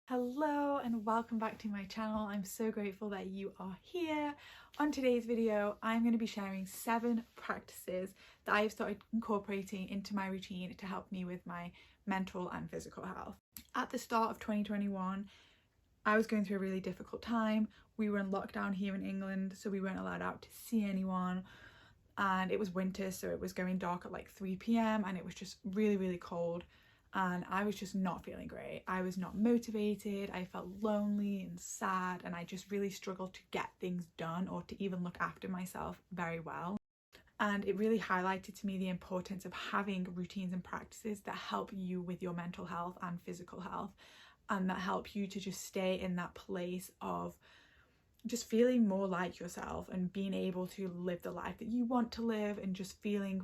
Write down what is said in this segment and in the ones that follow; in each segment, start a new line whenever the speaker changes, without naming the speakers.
Hello and welcome back to my channel. I'm so grateful that you are here. On today's video, I'm going to be sharing 7 practices that I've started incorporating into my routine to help me with my mental and physical health. At the start of 2021, I was going through a really difficult time. We were in lockdown here in England, so we weren't allowed out to see anyone. And it was winter, so it was going dark at like 3 p.m. and it was just really cold. And I was just not feeling great. I was not motivated. I felt lonely and sad, and I just really struggled to get things done or to even look after myself very well. And it really highlighted to me the importance of having routines and practices that help you with your mental health and physical health, and that help you to just stay in that place of just feeling more like yourself and being able to live the life that you want to live, and just feeling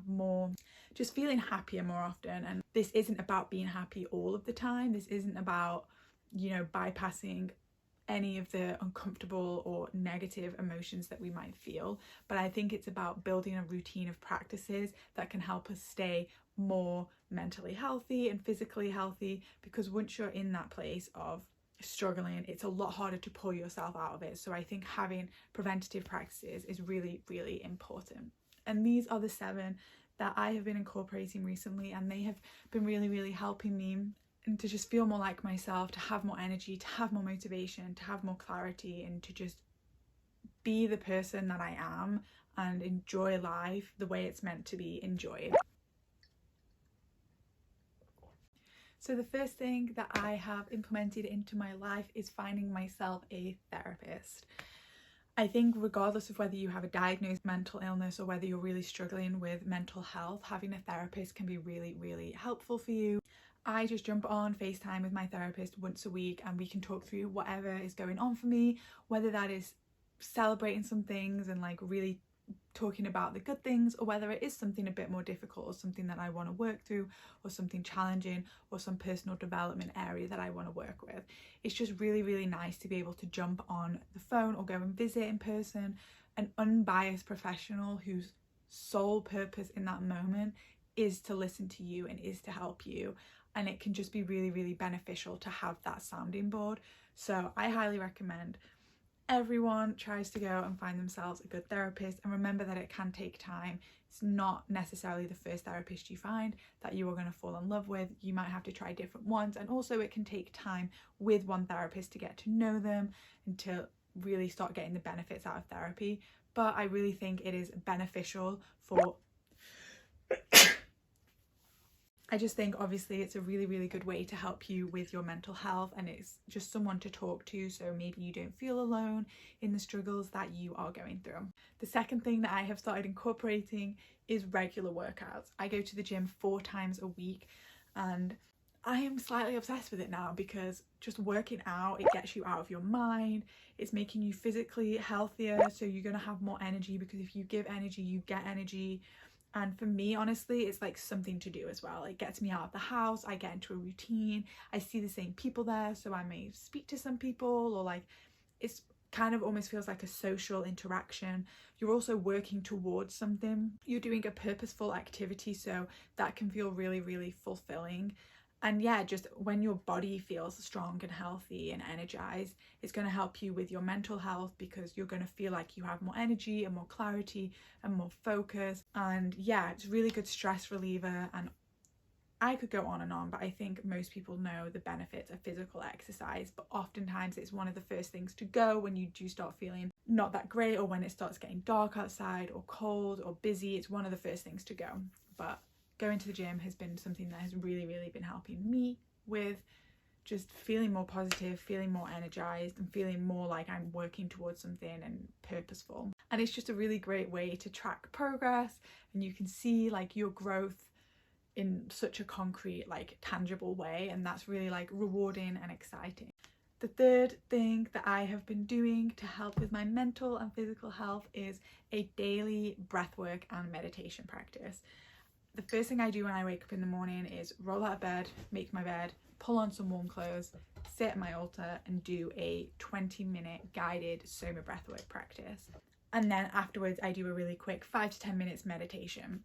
happier more often. And this isn't about being happy all of the time. This isn't about, bypassing any of the uncomfortable or negative emotions that we might feel, but I think it's about building a routine of practices that can help us stay more mentally healthy and physically healthy, because once you're in that place of struggling, it's a lot harder to pull yourself out of it. So I think having preventative practices is really important. And these are the 7 that I have been incorporating recently, and they have been really helping me and to just feel more like myself, to have more energy, to have more motivation, to have more clarity, and to just be the person that I am and enjoy life the way it's meant to be enjoyed. So the first thing that I have implemented into my life is finding myself a therapist. I think regardless of whether you have a diagnosed mental illness or whether you're really struggling with mental health, having a therapist can be really helpful for you. I just jump on FaceTime with my therapist once a week, and we can talk through whatever is going on for me, whether that is celebrating some things and like really talking about the good things, or whether it is something a bit more difficult or something that I want to work through, or something challenging, or some personal development area that I want to work with. It's just really nice to be able to jump on the phone or go and visit in person an unbiased professional whose sole purpose in that moment is to listen to you and is to help you. And it can just be really beneficial to have that sounding board. So I highly recommend everyone tries to go and find themselves a good therapist, and remember that it can take time. It's not necessarily the first therapist you find that you are going to fall in love with. You might have to try different ones, and also it can take time with one therapist to get to know them and to really start getting the benefits out of therapy. But I really think it is beneficial for I just think obviously it's a really good way to help you with your mental health, and it's just someone to talk to, so maybe you don't feel alone in the struggles that you are going through. The second thing that I have started incorporating is regular workouts. I go to the gym 4 times a week, and I am slightly obsessed with it now, because just working out, it gets you out of your mind, it's making you physically healthier, so you're going to have more energy, because if you give energy, you get energy. And for me, honestly, it's like something to do as well. It gets me out of the house, I get into a routine, I see the same people there, so I may speak to some people, or like it's kind of almost feels like a social interaction. You're also working towards something, you're doing a purposeful activity, so that can feel really fulfilling. And yeah, just when your body feels strong and healthy and energized, it's going to help you with your mental health, because you're going to feel like you have more energy and more clarity and more focus. And yeah, it's really good stress reliever. And I could go on and on, but I think most people know the benefits of physical exercise, but oftentimes it's one of the first things to go when you do start feeling not that great, or when it starts getting dark outside or cold or busy. It's one of the first things to go. But going to the gym has been something that has really been helping me with just feeling more positive, feeling more energized, and feeling more like I'm working towards something and purposeful. And it's just a really great way to track progress, and you can see like your growth in such a concrete, like tangible way, and that's really like rewarding and exciting. The third thing that I have been doing to help with my mental and physical health is a daily breathwork and meditation practice. The first thing I do when I wake up in the morning is roll out of bed, make my bed, pull on some warm clothes, sit at my altar and do a 20-minute guided Soma breathwork practice. And then afterwards I do a really quick 5 to 10 minutes meditation.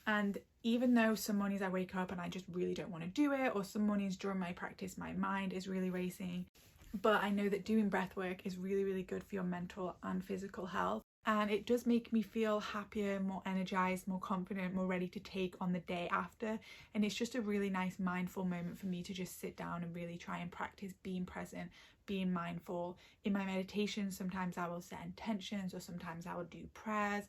And even though some mornings I wake up and I just really don't want to do it, or some mornings during my practice my mind is really racing, but I know that doing breath work is really, really good for your mental and physical health. And it does make me feel happier, more energized, more confident, more ready to take on the day after. And it's just a really nice mindful moment for me to just sit down and really try and practice being present, being mindful. In my meditation, sometimes I will set intentions, or sometimes I will do prayers.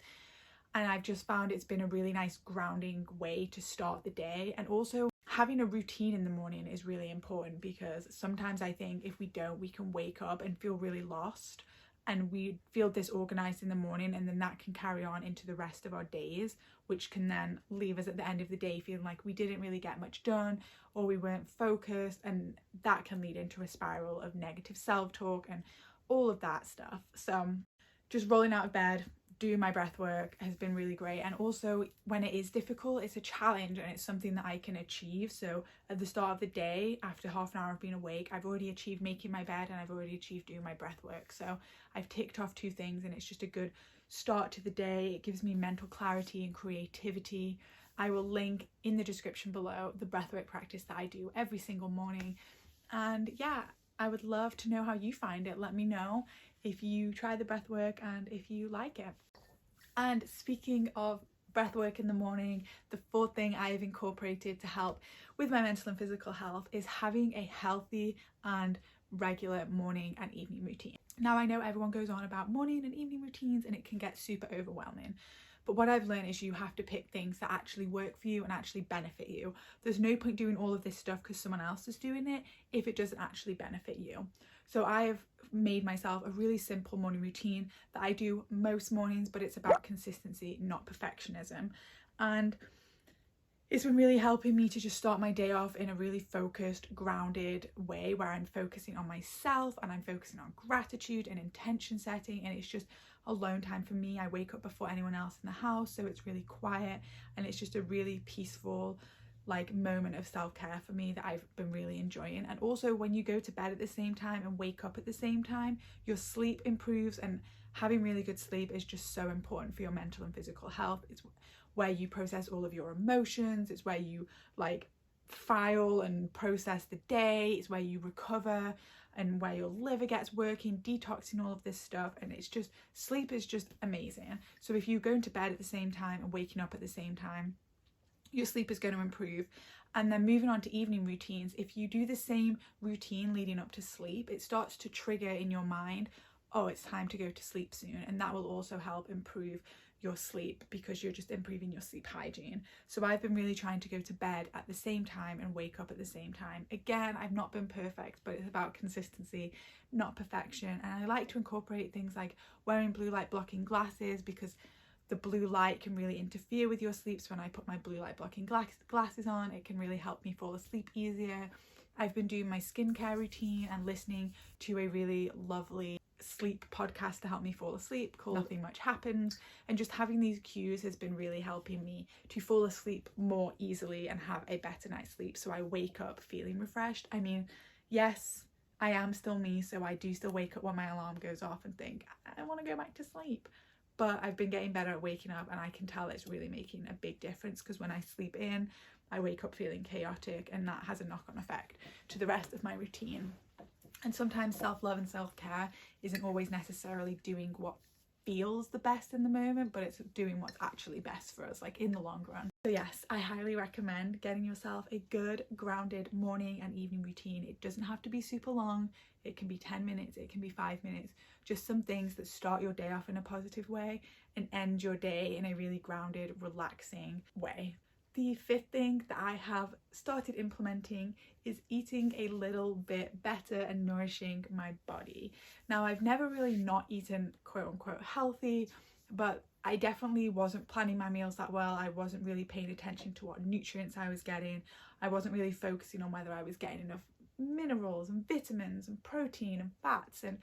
And I've just found it's been a really nice grounding way to start the day. And also having a routine in the morning is really important, because sometimes I think if we don't, we can wake up and feel really lost, and we feel disorganized in the morning, and then that can carry on into the rest of our days, which can then leave us at the end of the day feeling like we didn't really get much done, or we weren't focused, and that can lead into a spiral of negative self-talk and all of that stuff. So just rolling out of bed, doing my breath work has been really great. And also when it is difficult, it's a challenge and it's something that I can achieve. So at the start of the day, after half an hour of being awake, I've already achieved making my bed, and I've already achieved doing my breath work. So I've ticked off 2 things, and it's just a good start to the day. It gives me mental clarity and creativity. I will link in the description below the breathwork practice that I do every single morning. And yeah, I would love to know how you find it. Let me know if you try the breathwork and if you like it. And speaking of breathwork in the morning, the 4th thing I have incorporated to help with my mental and physical health is having a healthy and regular morning and evening routine. Now, I know everyone goes on about morning and evening routines, and it can get super overwhelming. But what I've learned is you have to pick things that actually work for you and actually benefit you. There's no point doing all of this stuff because someone else is doing it if it doesn't actually benefit you. So I have made myself a really simple morning routine that I do most mornings, but it's about consistency, not perfectionism. And it's been really helping me to just start my day off in a really focused, grounded way, where I'm focusing on myself and I'm focusing on gratitude and intention setting, and it's just alone time for me. I wake up before anyone else in the house, so it's really quiet, and it's just a really peaceful moment of self-care for me that I've been really enjoying. And also, when you go to bed at the same time and wake up at the same time, your sleep improves, and having really good sleep is just so important for your mental and physical health. It's where you process all of your emotions, it's where you file and process the day, it's where you recover, and where your liver gets working, detoxing all of this stuff. And it's just, sleep is just amazing. So if you go into bed at the same time and waking up at the same time, your sleep is going to improve. And then moving on to evening routines, if you do the same routine leading up to sleep, it starts to trigger in your mind, oh, it's time to go to sleep soon. And that will also help improve your sleep, because you're just improving your sleep hygiene. So I've been really trying to go to bed at the same time and wake up at the same time. Again, I've not been perfect, but it's about consistency, not perfection. And I like to incorporate things like wearing blue light blocking glasses, because the blue light can really interfere with your sleep. So when I put my blue light blocking glasses on, it can really help me fall asleep easier. I've been doing my skincare routine and listening to a really lovely sleep podcast to help me fall asleep called Nothing Much Happened, and just having these cues has been really helping me to fall asleep more easily and have a better night's sleep, so I wake up feeling refreshed. I mean, yes, I am still me, so I do still wake up when my alarm goes off and think I want to go back to sleep, but I've been getting better at waking up, and I can tell it's really making a big difference, because when I sleep in, I wake up feeling chaotic, and that has a knock-on effect to the rest of my routine. And sometimes self-love and self-care isn't always necessarily doing what feels the best in the moment, but it's doing what's actually best for us, in the long run. So yes, I highly recommend getting yourself a good grounded morning and evening routine. It doesn't have to be super long. It can be 10 minutes, it can be 5 minutes. Just some things that start your day off in a positive way and end your day in a really grounded, relaxing way. The 5th thing that I have started implementing is eating a little bit better and nourishing my body. Now, I've never really not eaten quote unquote healthy, but I definitely wasn't planning my meals that well. I wasn't really paying attention to what nutrients I was getting. I wasn't really focusing on whether I was getting enough minerals and vitamins and protein and fats, and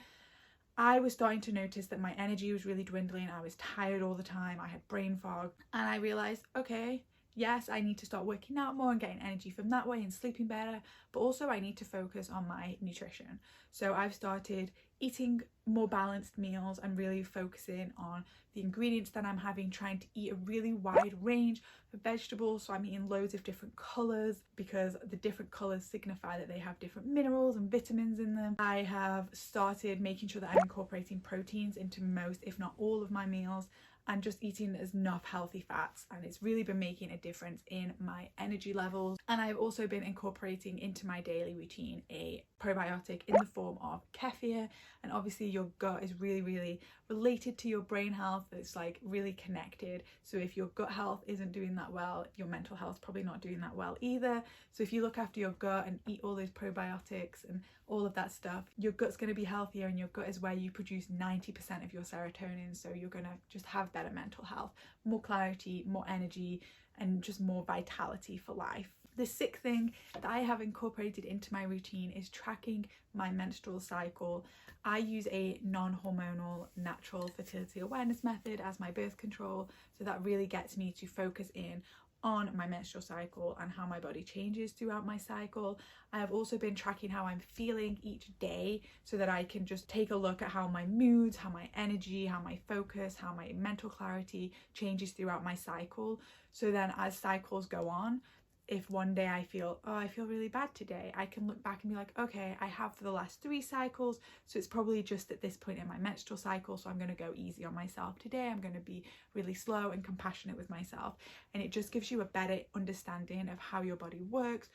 I was starting to notice that my energy was really dwindling. I was tired all the time, I had brain fog, and I realized, okay, yes, I need to start working out more and getting energy from that way and sleeping better, but also I need to focus on my nutrition. So I've started eating more balanced meals and really focusing on the ingredients that I'm having, trying to eat a really wide range of vegetables. So I'm eating loads of different colours because the different colours signify that they have different minerals and vitamins in them. I have started making sure that I'm incorporating proteins into most, if not all, of my meals, and just eating enough healthy fats, and it's really been making a difference in my energy levels. And I've also been incorporating into my daily routine a probiotic in the form of kefir, and obviously your gut is really related to your brain health. It's like really connected, so if your gut health isn't doing that well, your mental health's probably not doing that well either. So if you look after your gut and eat all those probiotics and all of that stuff, your gut's going to be healthier, and your gut is where you produce 90% of your serotonin, so you're going to just have better mental health, more clarity, more energy, and just more vitality for life. The sixth thing that I have incorporated into my routine is tracking my menstrual cycle. I use a non-hormonal natural fertility awareness method as my birth control, so that really gets me to focus in on my menstrual cycle and how my body changes throughout my cycle. I have also been tracking how I'm feeling each day so that I can just take a look at how my moods, how my energy, how my focus, how my mental clarity changes throughout my cycle. So then as cycles go on, if one day I feel, oh, I feel really bad today, I can look back and be like, okay, I have for the last 3 cycles, so it's probably just at this point in my menstrual cycle, so I'm going to go easy on myself today. I'm going to be really slow and compassionate with myself, and it just gives you a better understanding of how your body works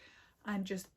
and just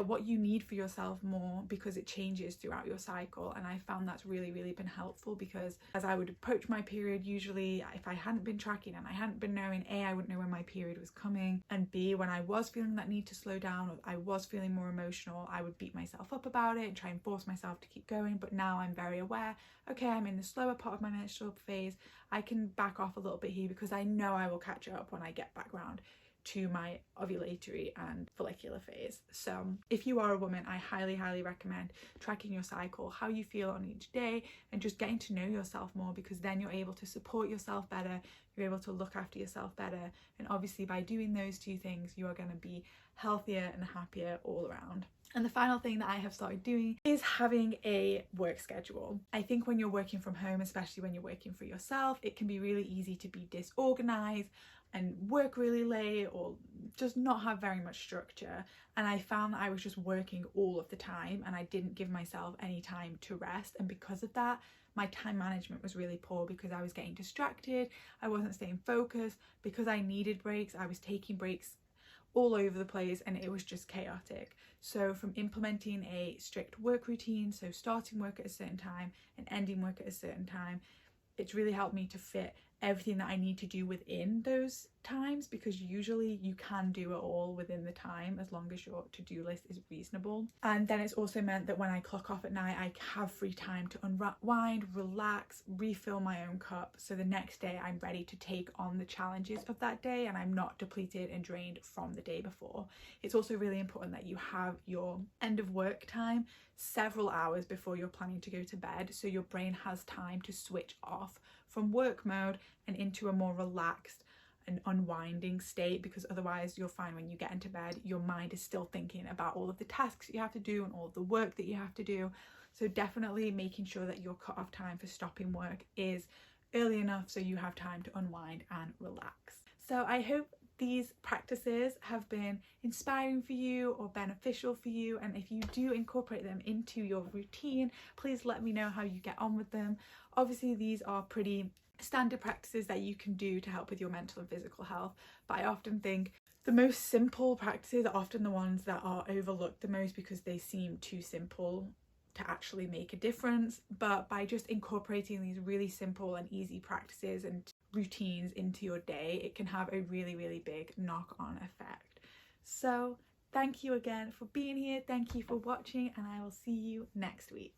what you need for yourself more, because it changes throughout your cycle. And I found that's really been helpful, because as I would approach my period, usually if I hadn't been tracking and I hadn't been knowing, A, I wouldn't know when my period was coming, and B, when I was feeling that need to slow down or I was feeling more emotional, I would beat myself up about it and try and force myself to keep going. But now I'm very aware, okay, I'm in the slower part of my menstrual phase, I can back off a little bit here, because I know I will catch up when I get back round to my ovulatory and follicular phase. So if you are a woman, I highly recommend tracking your cycle, how you feel on each day, and just getting to know yourself more, because then you're able to support yourself better, you're able to look after yourself better, and obviously by doing those 2 things, you are going to be healthier and happier all around. And the final thing that I have started doing is having a work schedule. I think when you're working from home, especially when you're working for yourself, it can be really easy to be disorganized and work really late or just not have very much structure. And I found that I was just working all of the time and I didn't give myself any time to rest. And because of that, my time management was really poor, because I was getting distracted, I wasn't staying focused. Because I needed breaks, I was taking breaks all over the place, and it was just chaotic. So from implementing a strict work routine, so starting work at a certain time and ending work at a certain time, it's really helped me to fit everything that I need to do within those times, because usually you can do it all within the time as long as your to-do list is reasonable. And then it's also meant that when I clock off at night, I have free time to unwind, relax, refill my own cup, so the next day I'm ready to take on the challenges of that day and I'm not depleted and drained from the day before. It's also really important that you have your end of work time several hours before you're planning to go to bed, so your brain has time to switch off from work mode and into a more relaxed and unwinding state, because otherwise you'll find when you get into bed, your mind is still thinking about all of the tasks you have to do and all of the work that you have to do. So definitely making sure that your cut-off time for stopping work is early enough so you have time to unwind and relax. So I hope these practices have been inspiring for you or beneficial for you, and if you do incorporate them into your routine, please let me know how you get on with them. Obviously these are pretty standard practices that you can do to help with your mental and physical health, but I often think the most simple practices are often the ones that are overlooked the most, because they seem too simple to actually make a difference. But by just incorporating these really simple and easy practices and routines into your day, it can have a really big knock-on effect. So thank you again for being here, thank you for watching, and I will see you next week.